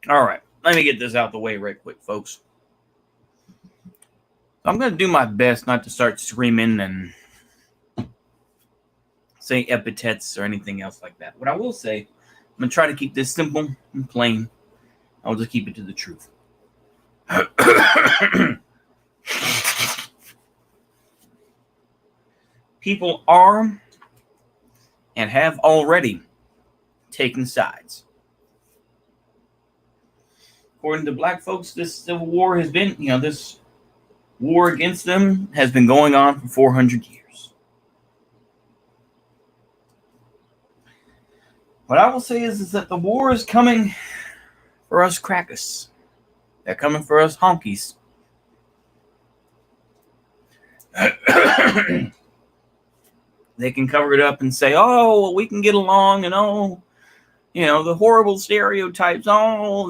All right, let me get this out the way right quick, folks. I'm going to do my best not to start screaming and say epithets or anything else like that. What I will say, I'm going to try to keep this simple and plain. I'll just keep it to the truth. People are and have already taken sides. According to black folks, this civil war has been, this war against them has been going on for 400 years. What I will say is that the war is coming for us crackers. They're coming for us honkies. They can cover it up and say, oh, well, we can get along, and the horrible stereotypes,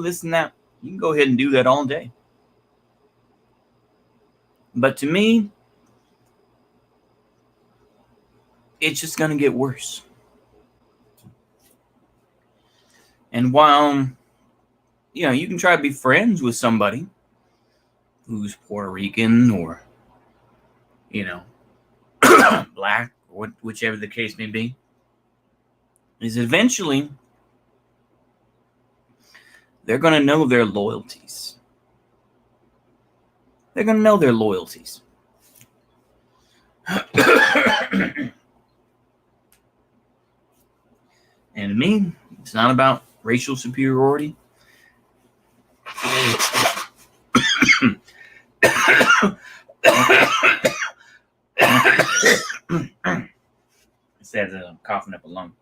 this and that. You can go ahead and do that all day. But to me, it's just going to get worse. And while, you can try to be friends with somebody who's Puerto Rican or, black, or whichever the case may be, is eventually they're going to know their loyalties. They're going to know their loyalties. And to me, it's not about racial superiority. Said that I'm coughing up a lung.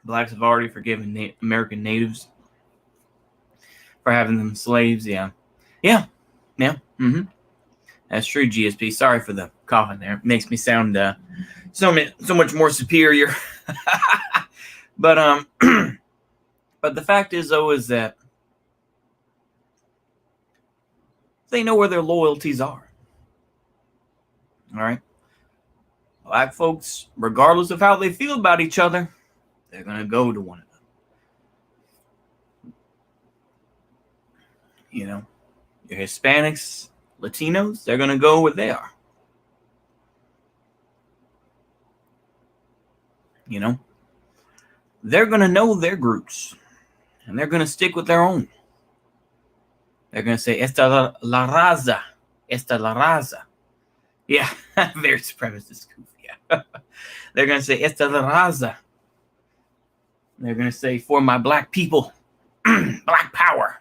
Blacks have already forgiven American natives for having them slaves. Yeah. Mm-hmm. That's true, GSP. Sorry for the coughing there. It makes me sound so much more superior. But but the fact is, though, is that they know where their loyalties are. All right? Black folks, regardless of how they feel about each other, they're going to go to one another. Your Hispanics, Latinos, they're going to go where they are. They're going to know their groups, and they're going to stick with their own. They're going to say, esta la raza, esta la raza. Yeah, very supremacist. Yeah. They're going to say, esta la raza. They're going to say, for my black people, black power.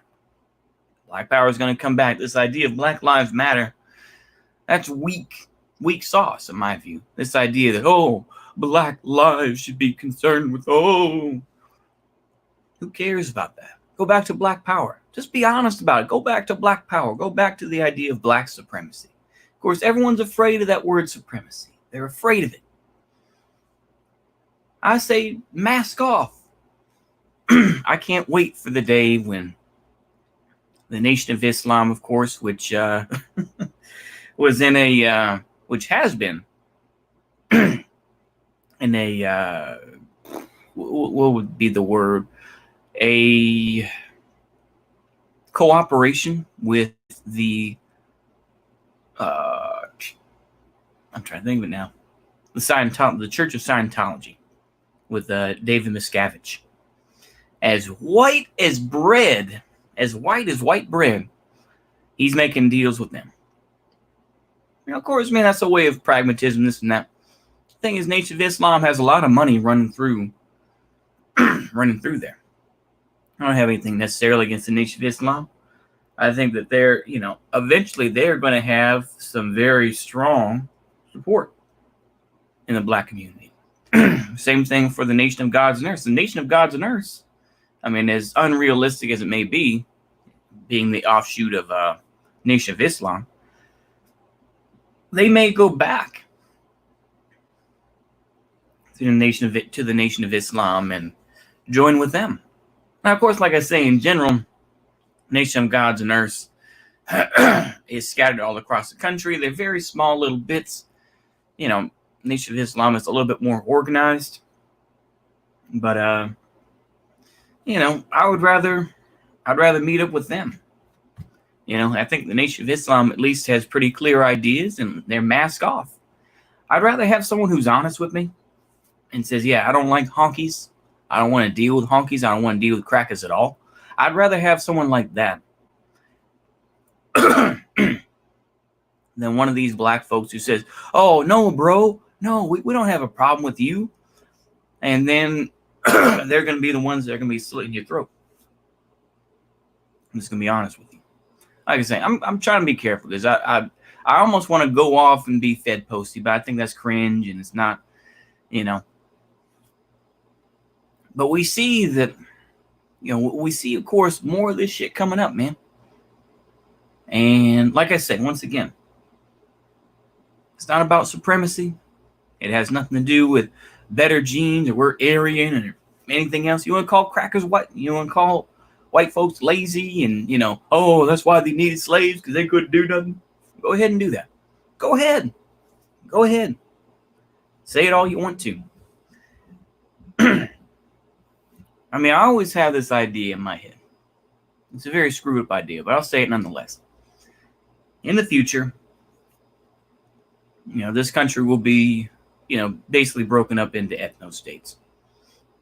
Black power is going to come back. This idea of Black Lives Matter, that's weak sauce in my view. This idea that, black lives should be concerned with, who cares about that? Go back to black power. Just be honest about it. Go back to black power. Go back to the idea of black supremacy. Of course, everyone's afraid of that word supremacy. They're afraid of it. I say mask off. I can't wait for the day when the Nation of Islam, of course, which was in which has been in a, what would be the word? A cooperation with the, I'm trying to think of it now, the Church of Scientology with David Miscavige. As white as bread, as white as white bread, he's making deals with them. Of course, man, that's a way of pragmatism, this and that. The thing is, Nation of Islam has a lot of money running through there. I don't have anything necessarily against the Nation of Islam. I think that they're, eventually they're going to have some very strong support in the black community. Same thing for the Nation of Gods and Earth. The Nation of Gods and Earth, as unrealistic as it may be, being the offshoot of Nation of Islam, they may go back to the Nation of Islam and join with them. Now, of course, like I say, in general, Nation of Gods and Earth, is scattered all across the country. They're very small little bits. You know, Nation of Islam is a little bit more organized. But you know, I'd rather meet up with them. You know, I think the Nation of Islam at least has pretty clear ideas and they're mask off. I'd rather have someone who's honest with me and says, yeah, I don't like honkies. I don't want to deal with honkies. I don't want to deal with crackers at all. I'd rather have someone like that than one of these black folks who says, oh, no, bro. No, we don't have a problem with you. And then they're going to be the ones that are going to be slitting your throat. I'm just going to be honest with you. Like I say, I'm trying to be careful because I almost want to go off and be Fed posty, but I think that's cringe and it's not, you know. But we see that, you know, we see, of course, more of this shit coming up, man. And like I said, once again, it's not about supremacy. It has nothing to do with better genes or we're Aryan or anything else. You want to call crackers white? You want to call white folks lazy and, you know, oh, that's why they needed slaves because they couldn't do nothing? Go ahead and do that. Go ahead. Go ahead. Say it all you want to. I mean, I always have this idea in my head. It's a very screwed up idea, but I'll say it nonetheless. In the future, you know, this country will be, you know, basically broken up into ethno-states.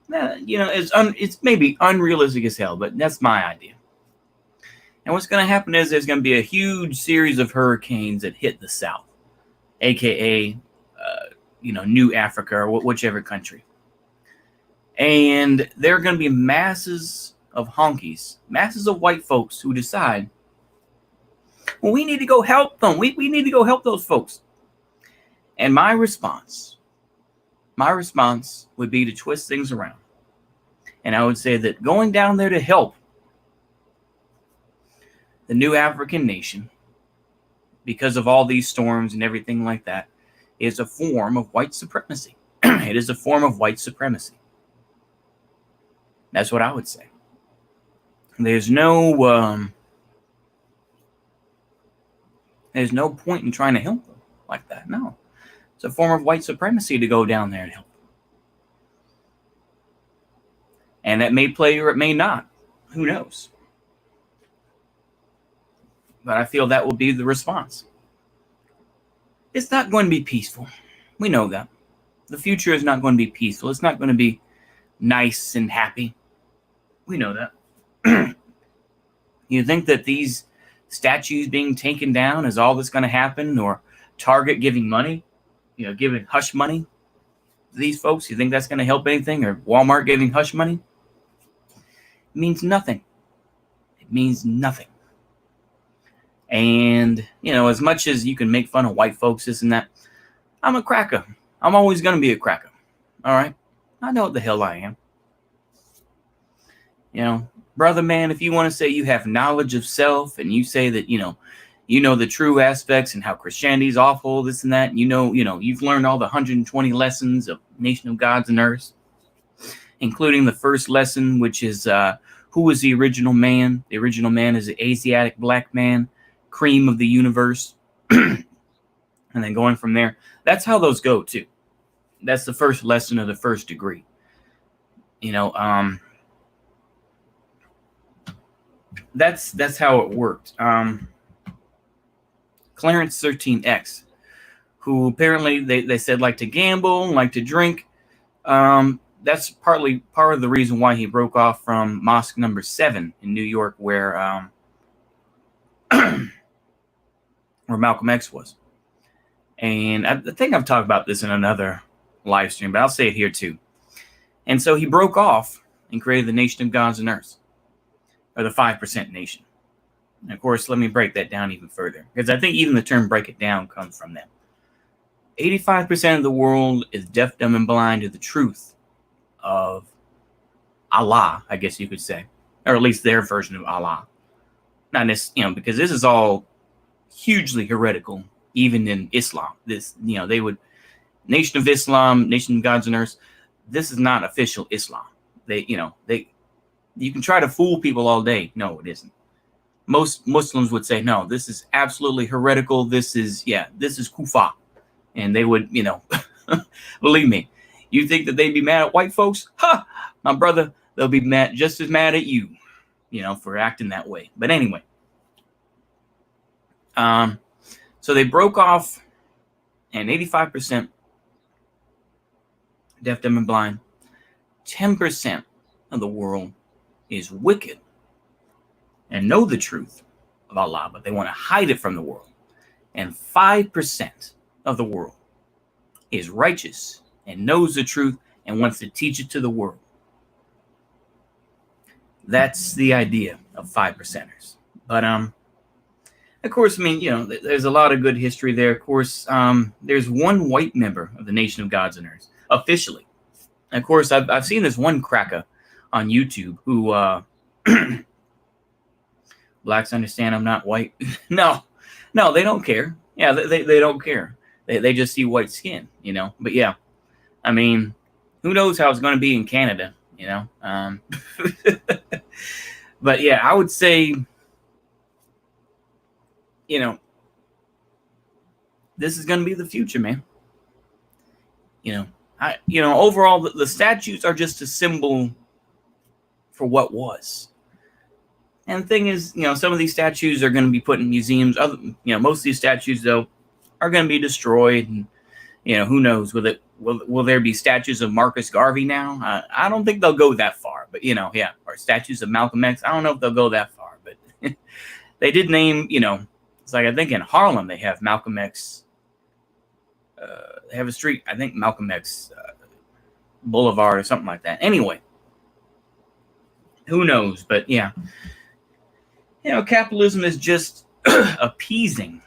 You know, it's maybe unrealistic as hell, but that's my idea. And what's going to happen is there's going to be a huge series of hurricanes that hit the South, a.k.a., you know, New Africa or whichever country. And there are going to be masses of honkies, masses of white folks who decide, well, we need to go help them. We need to go help those folks. And my response would be to twist things around. And I would say that going down there to help the new African nation, because of all these storms and everything like that, is a form of white supremacy. It is a form of white supremacy. That's what I would say. There's no point in trying to help them like that. No. It's a form of white supremacy to go down there and help them. And that may play or it may not. Who knows? But I feel that will be the response. It's not going to be peaceful. We know that. The future is not going to be peaceful. It's not going to be nice and happy. We know that. You think that these statues being taken down is all that's going to happen, or Target giving money, you know, giving hush money to these folks? You think that's going to help anything? Or Walmart giving hush money? It means nothing. It means nothing. And, you know, as much as you can make fun of white folks, this and that, I'm a cracker. I'm always going to be a cracker. All right? I know what the hell I am. You know, brother, man, if you want to say you have knowledge of self and you say that, you know the true aspects and how Christianity is awful, this and that, and you know, you've learned all the 120 lessons of Nation of Gods and Earth, including the first lesson, which is who was the original man? The original man is the Asiatic black man, cream of the universe. And then going from there, that's how those go too. That's the first lesson of the first degree. You know, that's how it worked. Clarence 13X, who apparently they said like to gamble, like to drink. That's part of the reason why he broke off from Mosque number 7 in New York, where where Malcolm X was. And I think I've talked about this in another live stream, but I'll say it here too. And so he broke off and created the Nation of Gods and Earth, or the 5% Nation. And of course, let me break that down even further, because I think even the term break it down comes from them. 85% of the world is deaf, dumb, and blind to the truth of Allah, I guess you could say, or at least their version of Allah. Not necessarily, because this is all hugely heretical, even in Islam. This, they would, Nation of Islam, Nation of Gods and Earth, this is not official Islam. You can try to fool people all day. No, it isn't. Most Muslims would say, no, this is absolutely heretical. This is kufa. And they would, believe me, you think that they'd be mad at white folks? Ha! My brother, they'll be just as mad at you, for acting that way. But anyway, so they broke off, and 85% deaf, dumb, and blind. 10% of the world is wicked and know the truth of Allah, but they want to hide it from the world. And 5% of the world is righteous and knows the truth and wants to teach it to the world. That's the idea of 5%ers. But of course, there's a lot of good history there. Of course, there's one white member of the Nation of Gods and Earths, officially. And of course, I've seen this one cracker on YouTube who blacks understand I'm not white. No, they don't care. Yeah, they don't care. They just see white skin, But yeah, who knows how it's going to be in Canada, But yeah, I would say, this is going to be the future, man. Overall, the statues are just a symbol for what was. And the thing is, some of these statues are going to be put in museums. Most of these statues, though, are going to be destroyed. And, who knows? Will there be statues of Marcus Garvey now? I don't think they'll go that far. But, or statues of Malcolm X. I don't know if they'll go that far. But they did name, it's like I think in Harlem they have Malcolm X. They have a street, I think Malcolm X Boulevard or something like that. Anyway, who knows? But yeah, capitalism is just appeasing,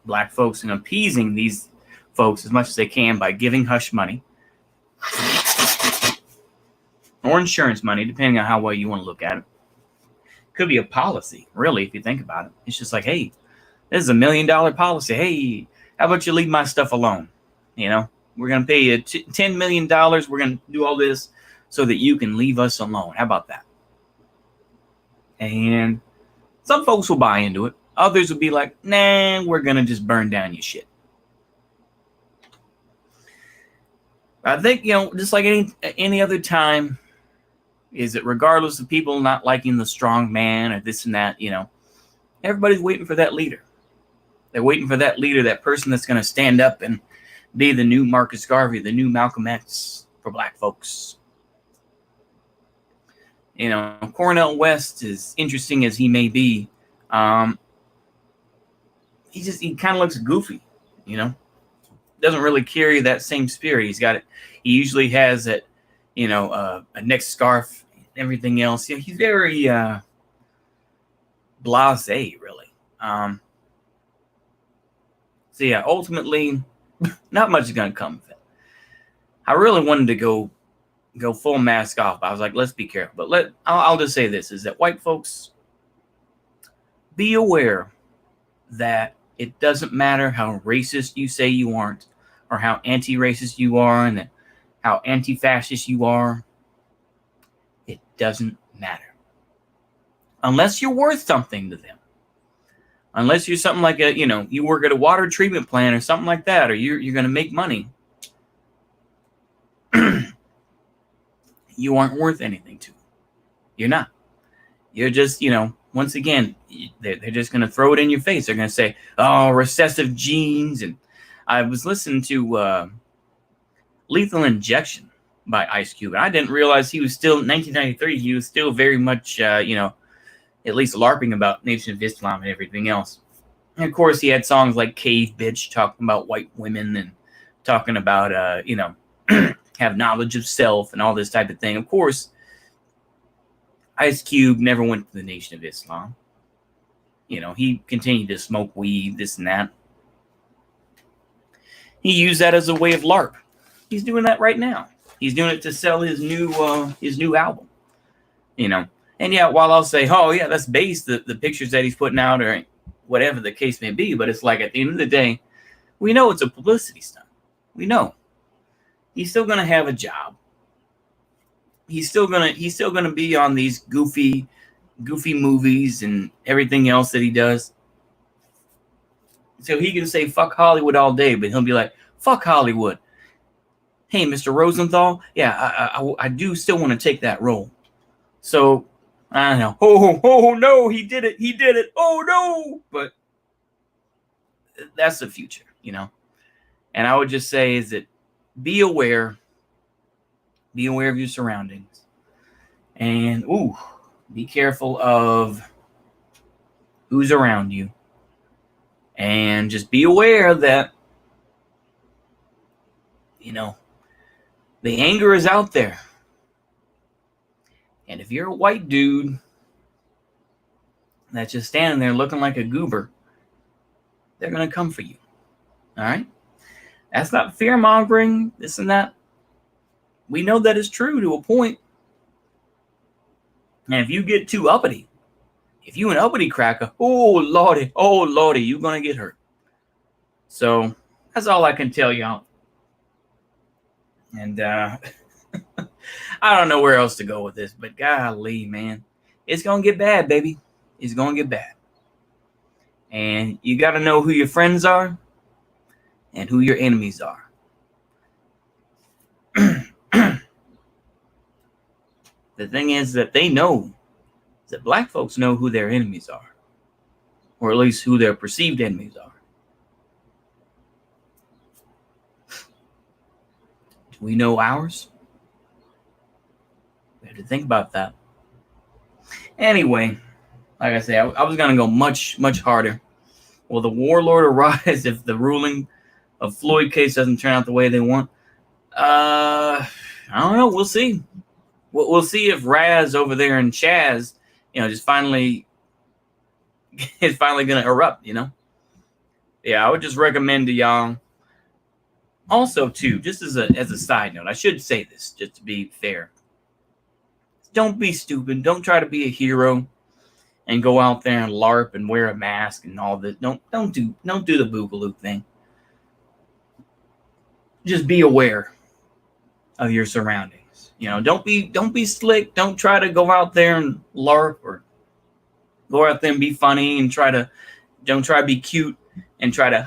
black folks and appeasing these folks as much as they can by giving hush money or insurance money, depending on how well you want to look at it. Could be a policy, really, if you think about it. It's just like, hey, this is $1 million policy. Hey, how about you leave my stuff alone? We're going to pay you $10 million. We're going to do all this so that you can leave us alone. How about that? And some folks will buy into it. Others will be like, nah, we're going to just burn down your shit. I think, just like any other time, is that regardless of people not liking the strong man or this and that, everybody's waiting for that leader. They're waiting for that leader, that person that's going to stand up and be the new Marcus Garvey, the new Malcolm X for black folks. Cornel West, as interesting as he may be, he kind of looks goofy, doesn't really carry that same spirit. He usually has that, a neck scarf, and everything else. He's very blasé, really. So yeah, ultimately, not much is gonna come of it. I really wanted to go full mask off. I was like, let's be careful. But I'll just say this: is that white folks, be aware that it doesn't matter how racist you say you aren't, or how anti-racist you are, and how anti-fascist you are. It doesn't matter. Unless you're worth something to them. Unless you're something like you work at a water treatment plant or something like that, or you're going to make money. You aren't worth anything to them. You're not. You're just, once again, they're just going to throw it in your face. They're going to say, oh, recessive genes. And I was listening to Lethal Injection by Ice Cube. And I didn't realize he was still, in 1993, he was still very much, at least LARPing about Nation of Islam and everything else. And of course, he had songs like Cave Bitch, talking about white women and talking about, have knowledge of self and all this type of thing. Of course, Ice Cube never went to the Nation of Islam. He continued to smoke weed, this and that. He used that as a way of LARP. He's doing that right now. He's doing it to sell his new album. And yeah, while I'll say, oh yeah, that's based, the pictures that he's putting out or whatever the case may be, but it's like at the end of the day, we know it's a publicity stunt. We know. He's still going to have a job. he's still gonna be on these goofy movies and everything else that he does. So he can say fuck Hollywood all day, but he'll be like, fuck Hollywood. Hey, Mr. Rosenthal, yeah, I do still want to take that role. So I don't know. Oh no, he did it. Oh no, but that's the future, you know. And I would just say is that be aware of your surroundings, and be careful of who's around you, and just be aware that, you know, the anger is out there. And if you're a white dude that's just standing there looking like a goober, they're going to come for you. All right? That's not fear-mongering, this and that. We know that is true to a point. And if you get too uppity, if you an uppity cracker, oh lordy, you're going to get hurt. So that's all I can tell y'all. And I don't know where else to go with this, but golly, man, it's going to get bad, baby. It's going to get bad. And you got to know who your friends are and who your enemies are. The thing is that they know that black folks know who their enemies are, or at least who their perceived enemies are. Do we know ours? We have to think about that. Anyway, like I say, I was going to go much, much harder. Will the warlord arise if the ruling of Floyd case doesn't turn out the way they want? I don't know. We'll see. We'll see if Raz over there in Chaz, just finally is finally going to erupt, Yeah, I would just recommend to y'all. Also, too, just as a side note, I should say this just to be fair. Don't be stupid. Don't try to be a hero and go out there and LARP and wear a mask and all this. Don't do the boogaloo thing. Just be aware of your surroundings. Don't be slick. Don't try to go out there and LARP or go out there and be funny and don't try to be cute and try to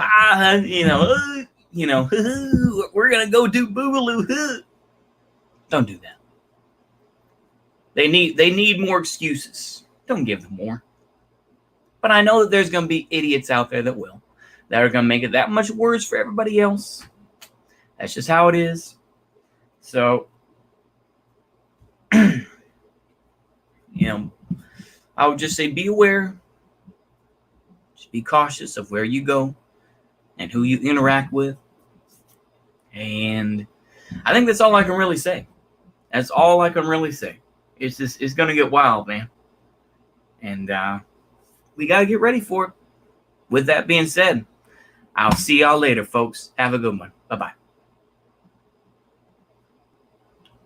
we're gonna go do boogaloo. Don't do that. They need more excuses. Don't give them more. But I know that there's gonna be idiots out there that are gonna make it that much worse for everybody else. That's just how it is. So I would just say be aware. Just be cautious of where you go and who you interact with. And I think that's all I can really say. That's all I can really say. It's going to get wild, man. And we got to get ready for it. With that being said, I'll see y'all later, folks. Have a good one. Bye-bye.